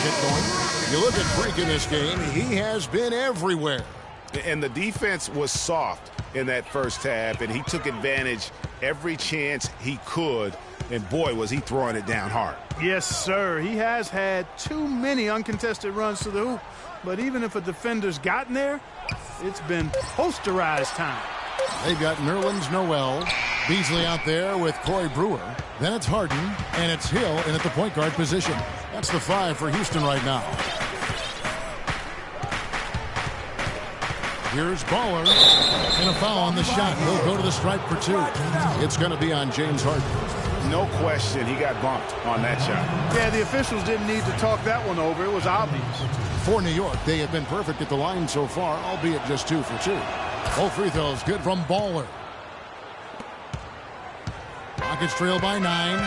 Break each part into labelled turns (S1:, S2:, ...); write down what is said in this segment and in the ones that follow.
S1: get going. You look at Freak in this game, he has been everywhere.
S2: And the defense was soft in that first half, and he took advantage every chance he could. And boy, was he throwing it down hard.
S3: Yes, sir. He has had too many uncontested runs to the hoop. But even if a defender's gotten there, it's been posterized time.
S1: They've got Nerlens Noel, Beasley out there with Corey Brewer. Then it's Harden, and it's Hill in at the point guard position. That's the 5 for Houston right now. Here's Baller, and a foul on the shot. He'll go to the stripe for 2. It's going to be on James Harden.
S2: No question, he got bumped on that shot.
S3: Yeah, the officials didn't need to talk that one over. It was obvious.
S1: For New York, they have been perfect at the line so far, albeit just 2 for 2. Both free throws good from Baller. Rockets trail by 9.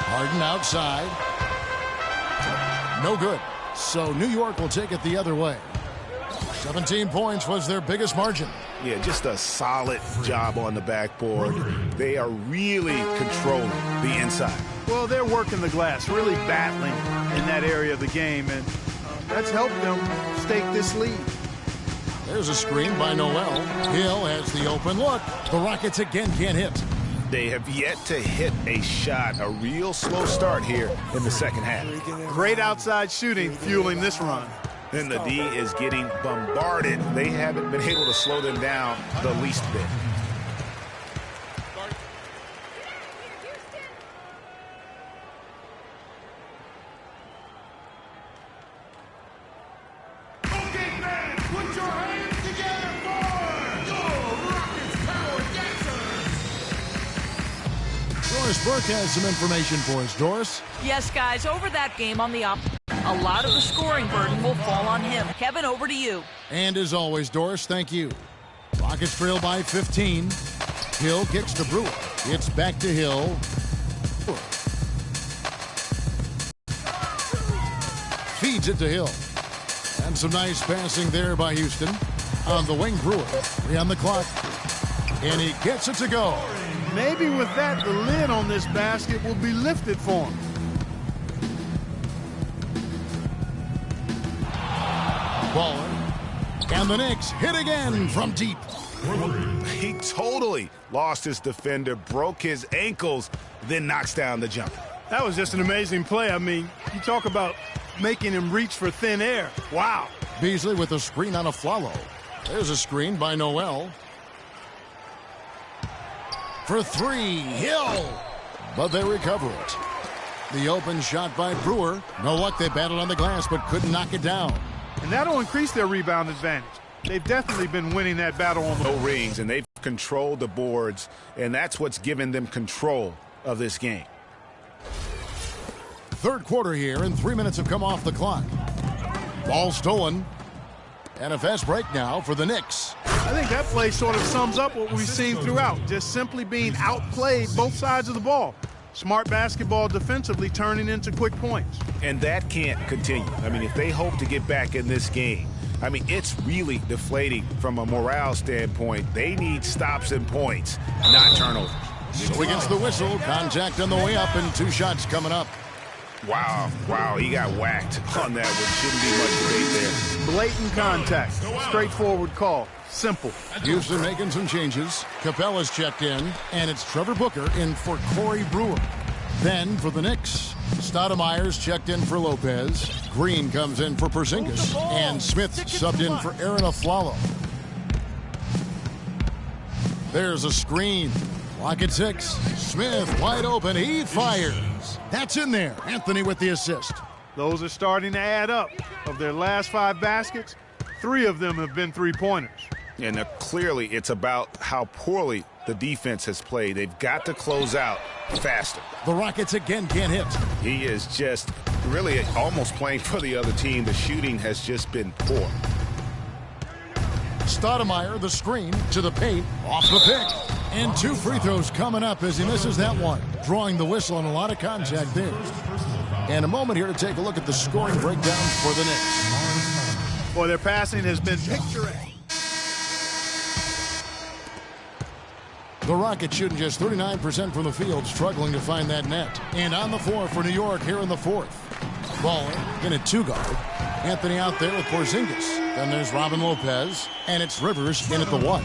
S1: Harden outside. No good. So New York will take it the other way. 17 points was their biggest margin.
S2: Yeah, just a solid job on the backboard. They are really controlling the inside.
S3: Well, they're working the glass, really battling in that area of the game, and that's helped them stake this lead.
S1: There's a screen by Noel. Hill has the open look. The Rockets again can't hit.
S2: They have yet to hit a shot. A real slow start here in the second half.
S3: Great outside shooting fueling this run.
S2: And the D is getting bombarded. They haven't been able to slow them down the least bit.
S1: Doris Burke has some information for us. Doris?
S4: Yes, guys, over that game on the a lot of the scoring burden will fall on him. Kevin, over to you.
S1: And as always, Doris, thank you. Rockets trail by 15. Hill kicks to Brewer. It's back to Hill. Feeds it to Hill. And some nice passing there by Houston. On the wing, Brewer. 3 on the clock. And he gets it to go.
S3: Maybe with that, the lid on this basket will be lifted for him.
S1: Baller. And the Knicks hit again from deep.
S2: He totally lost his defender, broke his ankles, then knocks down the jumper.
S3: That was just an amazing play. I mean, you talk about making him reach for thin air. Wow.
S1: Beasley with a screen on a follow. There's a screen by Noel. For 3, Hill. But they recover it. The open shot by Brewer. No luck, they battled on the glass, but couldn't knock it down.
S3: And that'll increase their rebound advantage. They've definitely been winning that battle on the
S2: no rings, and they've controlled the boards, and that's what's given them control of this game.
S1: Third quarter here, and 3 minutes have come off the clock. Ball stolen. And a fast break now for the Knicks.
S3: I think that play sort of sums up what we've seen throughout. Just simply being outplayed both sides of the ball. Smart basketball defensively turning into quick points.
S2: And that can't continue. I mean, if they hope to get back in this game, I mean, it's really deflating from a morale standpoint. They need stops and points, not turnovers.
S1: So he gets the whistle. Contact on the way up, and 2 shots coming up.
S2: Wow, he got whacked on that one. Shouldn't be much debate there.
S3: Blatant contact. Straightforward call. Simple.
S1: Houston making some changes. Capella's checked in, and it's Trevor Booker in for Corey Brewer. Then for the Knicks, Stoudemire's checked in for Lopez. Green comes in for Porzingis, and Smith subbed in for Aaron Aflalo. There's a screen. Lock at 6. Smith wide open. He fires. That's in there. Anthony with the assist.
S3: Those are starting to add up. Of their last 5 baskets, 3 of them have been 3-pointers.
S2: And clearly it's about how poorly the defense has played. They've got to close out faster.
S1: The Rockets again can't hit.
S2: He is just really almost playing for the other team. The shooting has just been poor.
S1: Stoudemire, the screen to the paint, off the pick. And 2 free throws coming up as he misses that one. Drawing the whistle and a lot of contact there. And a moment here to take a look at the scoring breakdown for the Knicks.
S3: Boy, their passing has been picturesque.
S1: The Rockets shooting just 39% from the field, struggling to find that net. And on the floor for New York here in the fourth. Baller in a 2-guard. Anthony out there with Porzingis. Then there's Robin Lopez, and it's Rivers in at the 1.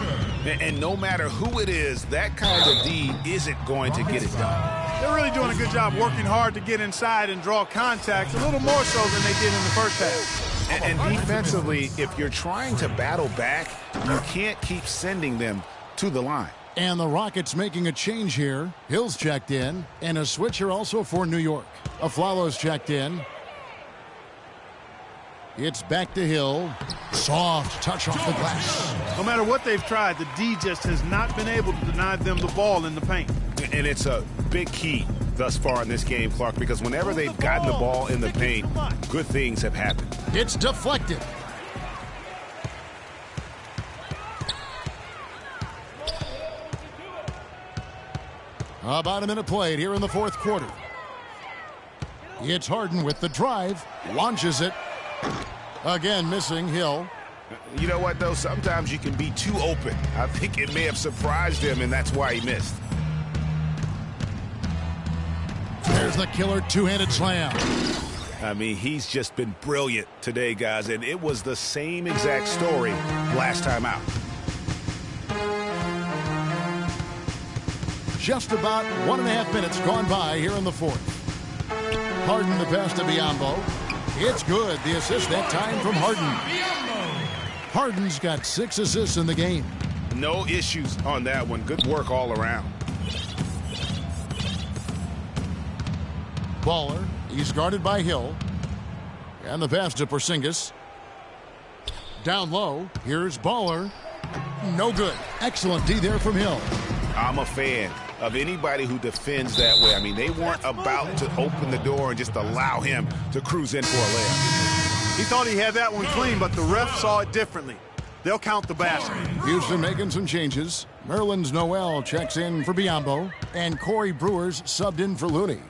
S2: And no matter who it is, that kind of D isn't going to get it done.
S3: They're really doing a good job working hard to get inside and draw contact, a little more so than they did in the first half.
S2: And defensively, if you're trying to battle back, you can't keep sending them to the line.
S1: And the Rockets making a change here. Hill's checked in, and a switch here also for New York. Aflalo's checked in. It's back to Hill. Soft touch off the glass.
S3: No matter what they've tried, the D just has not been able to deny them the ball in the paint.
S2: And it's a big key thus far in this game, Clark, because whenever they've gotten the ball in the paint, good things have happened.
S1: It's deflected. About a minute played here in the fourth quarter. It's Harden with the drive. Launches it. Again, missing Hill.
S2: You know what, though? Sometimes you can be too open. I think it may have surprised him, and that's why he missed.
S1: There's the killer two-handed slam.
S2: I mean, he's just been brilliant today, guys, and it was the same exact story last time out.
S1: Just about 1.5 minutes gone by here in the fourth. Harden the pass to Biyombo. It's good. The assist that time from Harden. Harden's got 6 assists in the game.
S2: No issues on that one. Good work all around.
S1: Baller. He's guarded by Hill. And the pass to Porzingis. Down low. Here's Baller. No good. Excellent D there from Hill.
S2: I'm a fan of anybody who defends that way. I mean, they weren't about to open the door and just allow him to cruise in for a layup.
S3: He thought he had that one clean, but the ref saw it differently. They'll count the basket.
S1: Houston making some changes. Merlin's Noel checks in for Biyombo, and Corey Brewer's subbed in for Looney.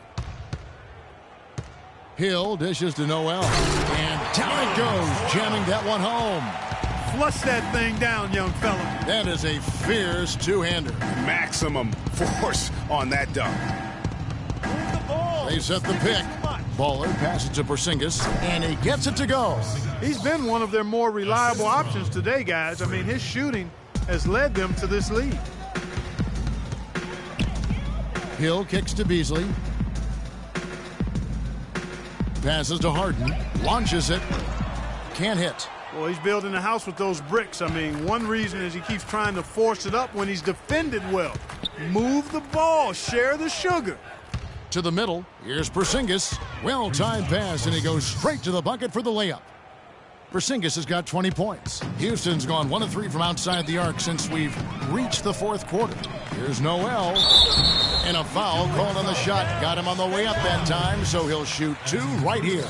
S1: Hill dishes to Noel, and down it goes, jamming that one home.
S3: Flush that thing down, young fella.
S1: That is a fierce two-hander.
S2: Maximum force on that dunk.
S1: They set the pick. Baller passes to Porzingis, and he gets it to go.
S3: He's been one of their more reliable options today, guys. I mean, his shooting has led them to this lead.
S1: Hill kicks to Beasley. Passes to Harden. Launches it. Can't hit.
S3: Well, he's building a house with those bricks. I mean, one reason is he keeps trying to force it up when he's defended well. Move the ball. Share the sugar.
S1: To the middle. Here's Porzingis. Well-timed pass, and he goes straight to the bucket for the layup. Porzingis has got 20 points. Houston's gone 1 of 3 from outside the arc since we've reached the fourth quarter. Here's Noel. And a foul called on the shot. Got him on the way up that time, so he'll shoot 2 right here.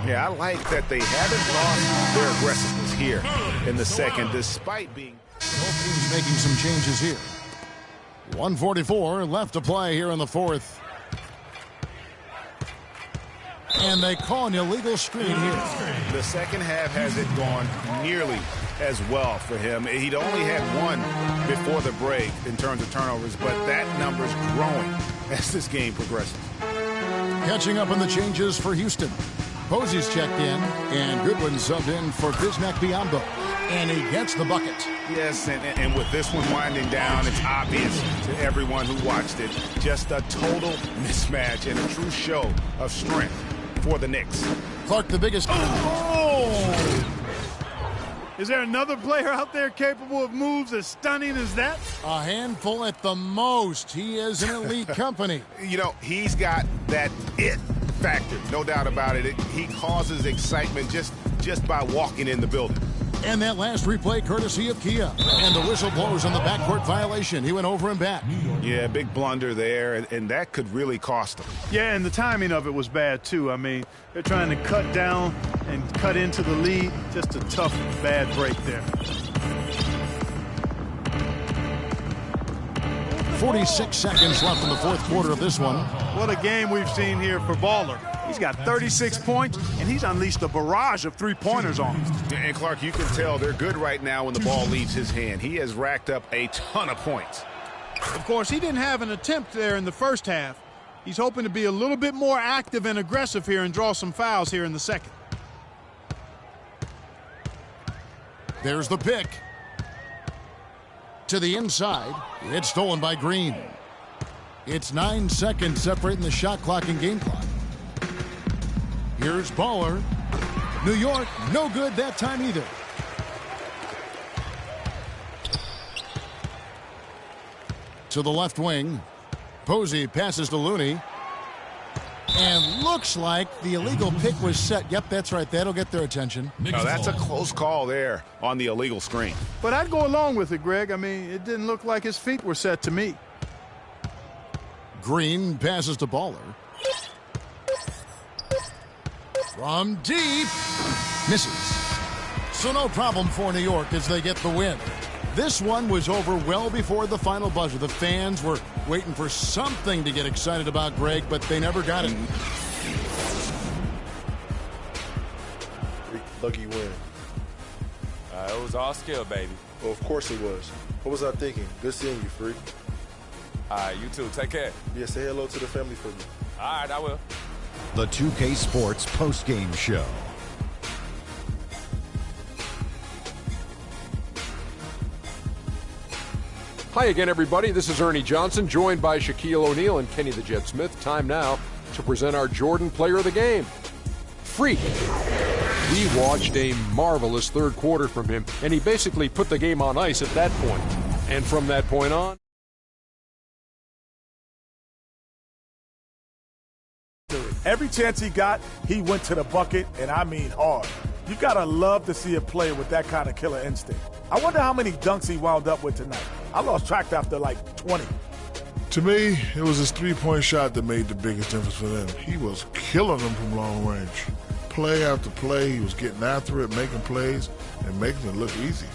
S2: Yeah, I like that they haven't lost their aggressiveness here in the second, despite being...
S1: Both teams making some changes here. 1:44 left to play here in the fourth. And they call an illegal screen here.
S2: The second half hasn't gone nearly as well for him. He'd only had 1 before the break in terms of turnovers, but that number's growing as this game progresses.
S1: Catching up on the changes for Houston. Posey's checked in, and Goodwin subbed in for Bismack Biyombo. And he gets the bucket.
S2: Yes, and with this one winding down, it's obvious to everyone who watched it. Just a total mismatch and a true show of strength for the Knicks.
S1: Clark, the biggest... Oh!
S3: Is there another player out there capable of moves as stunning as that?
S1: A handful at the most. He is an elite company.
S2: You know, he's got that it factor, no doubt about it. He causes excitement just by walking in the building.
S1: And that last replay courtesy of Kia. And the whistle blows on the backcourt violation. He went over and back.
S2: Yeah, big blunder there, and that could really cost him.
S3: Yeah, and the timing of it was bad, too. I mean, they're trying to cut down and cut into the lead. Just a tough, bad break there.
S1: 46 seconds left in the fourth quarter of this one.
S3: What a game we've seen here for Baller. He's got 36 points, and he's unleashed a barrage of three-pointers on him.
S2: And, Clark, you can tell they're good right now when the ball leaves his hand. He has racked up a ton of points.
S3: Of course, he didn't have an attempt there in the first half. He's hoping to be a little bit more active and aggressive here and draw some fouls here in the second.
S1: There's the pick. To the inside. It's stolen by Green. It's 9 seconds separating the shot clock and game clock. Here's Baller. New York, no good that time either. To the left wing. Posey passes to Looney. And looks like the illegal pick was set. Yep, that's right. That'll get their attention.
S2: No, that's a close call there on the illegal screen.
S3: But I'd go along with it, Greg. I mean, it didn't look like his feet were set to me.
S1: Green passes to Baller. From deep. Misses. So no problem for New York as they get the win. This one was over well before the final buzzer. The fans were waiting for something to get excited about, Greg, but they never got it.
S5: Lucky win.
S6: It was all skill, baby.
S5: Well, of course it was. What was I thinking? Good seeing you, freak.
S6: All right, you too. Take care.
S5: Yeah, say hello to the family for me.
S6: All right, I will.
S7: The 2K Sports postgame show.
S8: Hi again, everybody. This is Ernie Johnson, joined by Shaquille O'Neal and Kenny the Jet Smith. Time now to present our Jordan Player of the Game. Freak. We watched a marvelous third quarter from him, and he basically put the game on ice at that point. And from that point on,
S9: every chance he got, he went to the bucket, and I mean hard. You gotta love to see a player with that kind of killer instinct. I wonder how many dunks he wound up with tonight. I lost track after like 20.
S10: To me, it was his three-point shot that made the biggest difference for them. He was killing them from long range. Play after play, he was getting after it, making plays, and making it look easy.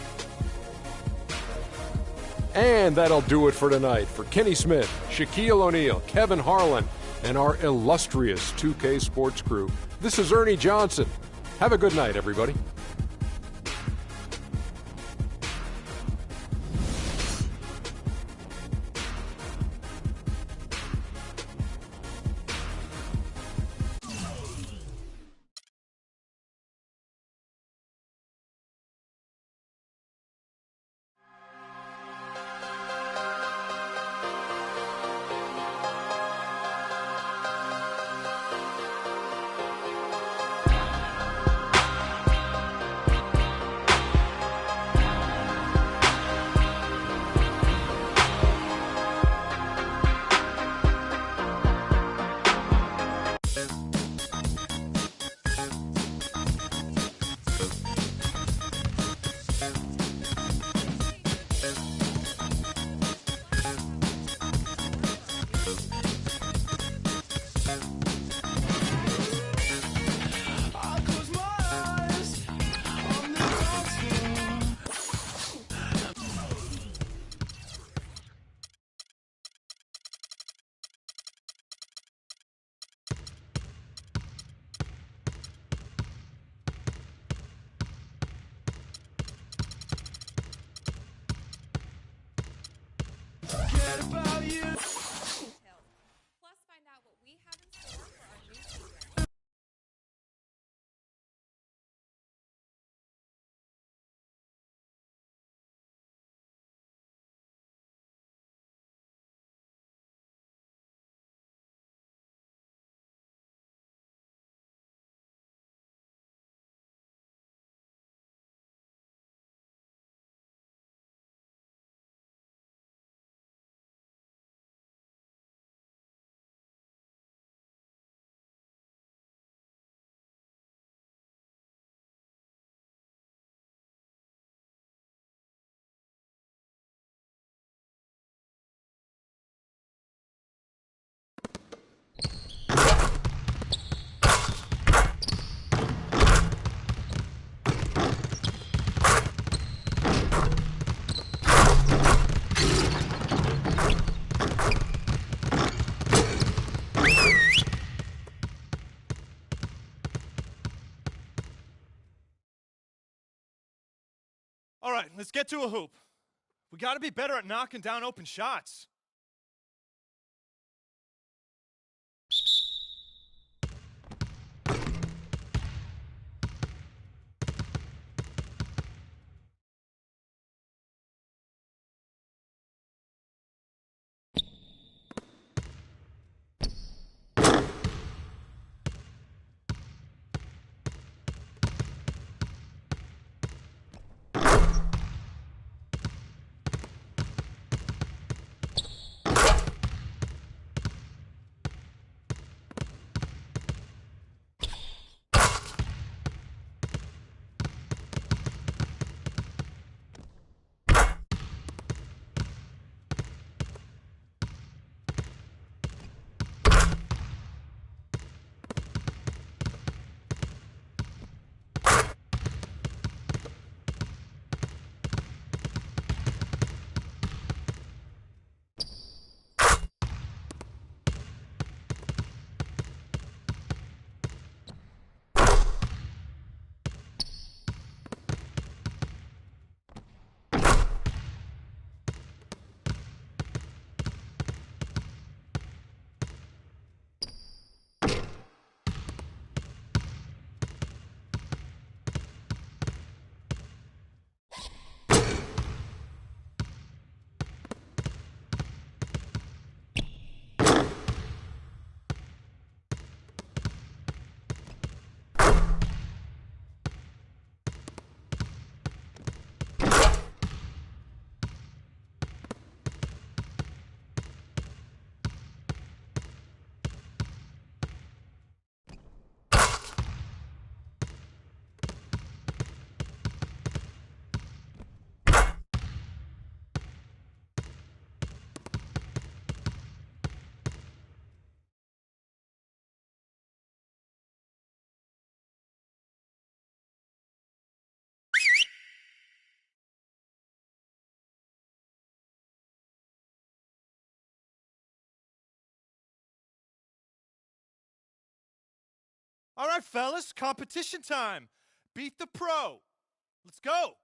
S8: and that'll do it for tonight. For Kenny Smith, Shaquille O'Neal, Kevin Harlan, and our illustrious 2K Sports crew, this is Ernie Johnson. Have a good night, everybody.
S11: All right, let's get to a hoop. We got to be better at knocking down open shots. All right, fellas, competition time. Beat the pro. Let's go.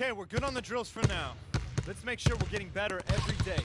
S11: Okay, we're good on the drills for now. Let's make sure we're getting better every day.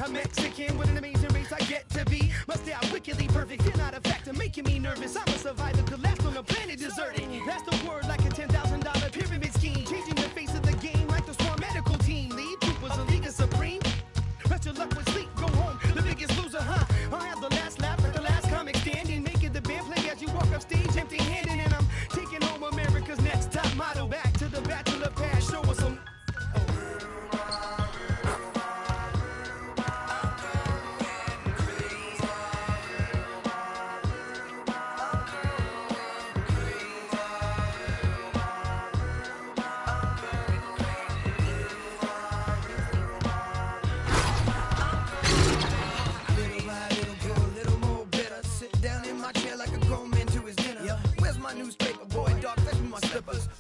S12: A Mexican with an amazing race I get to be. Must stay out wickedly perfect. You're not a factor making me nervous. I'm a survivor, the last on the planet deserted. That's the word like a $10,000 pyramid scheme. Changing the face of the game like the Swarm medical team. Lead troopers, a league of supreme. Rest your luck with sleep, go home. The biggest loser, huh? I'll have the last laugh like the last comic standing. Making the band play as you walk up stage empty-handed. And I'm taking home America's next top model. Back to the bachelor pad, show us some.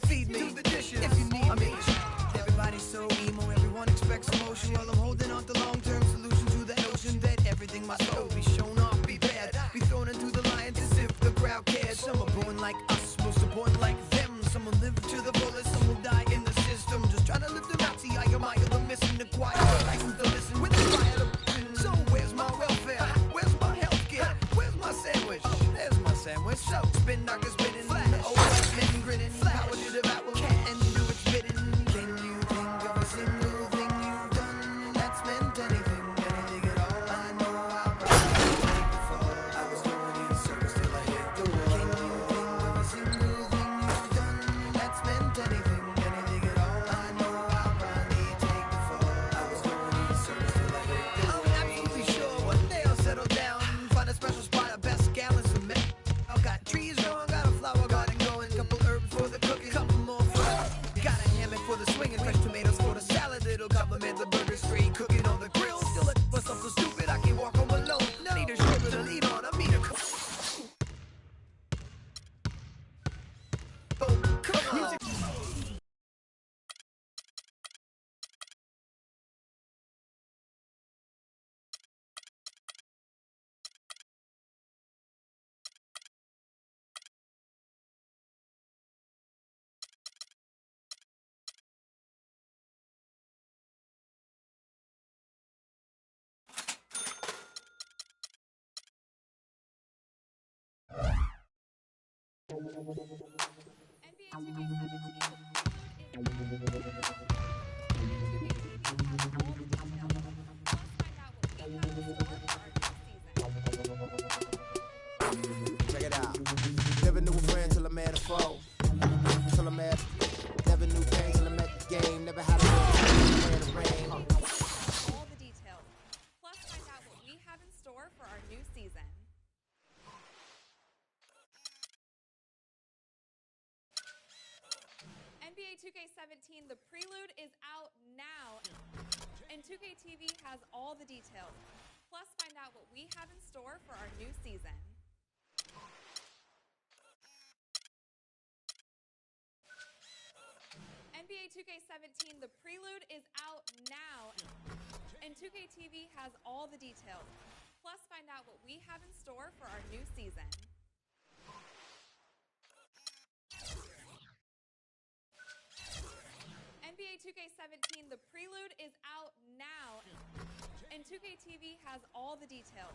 S12: Feed me the dishes if you need me. Everybody's so emo, everyone expects emotion. While I'm holding on to long-term solution to that notion that everything must be shown off, be bad, be thrown into the lions as if the crowd cares. Some are born like us, most are born like them. Some will live to the fullest, some will die in the system. Just trying to lift them out, see I admire the missing, the quiet, the license to listen with the quiet. So where's my welfare? Where's my healthcare? Where's my sandwich? There's my sandwich. So spin knockers spinning. Grinning, power to devour, can't do its bidding. Can you think of a single thing you've done that's meant anything, anything at all? I know how much I was going in circles till I hit the wall. Can you think of a single thing you've Check it out. Never knew a friend till I met a foe. Till I met. Never knew pain till I met the game. Never had a rain.
S13: All the details. Plus, find out what we have in store for our new season. NBA 2K17, the prelude is out now. And 2K TV has all the details. Plus, find out what we have in store for our new season. NBA 2K17, the prelude is out now. And 2K TV has all the details. Plus, find out what we have in store for our new season. NBA 2K17, the prelude is out now. And 2K TV has all the details.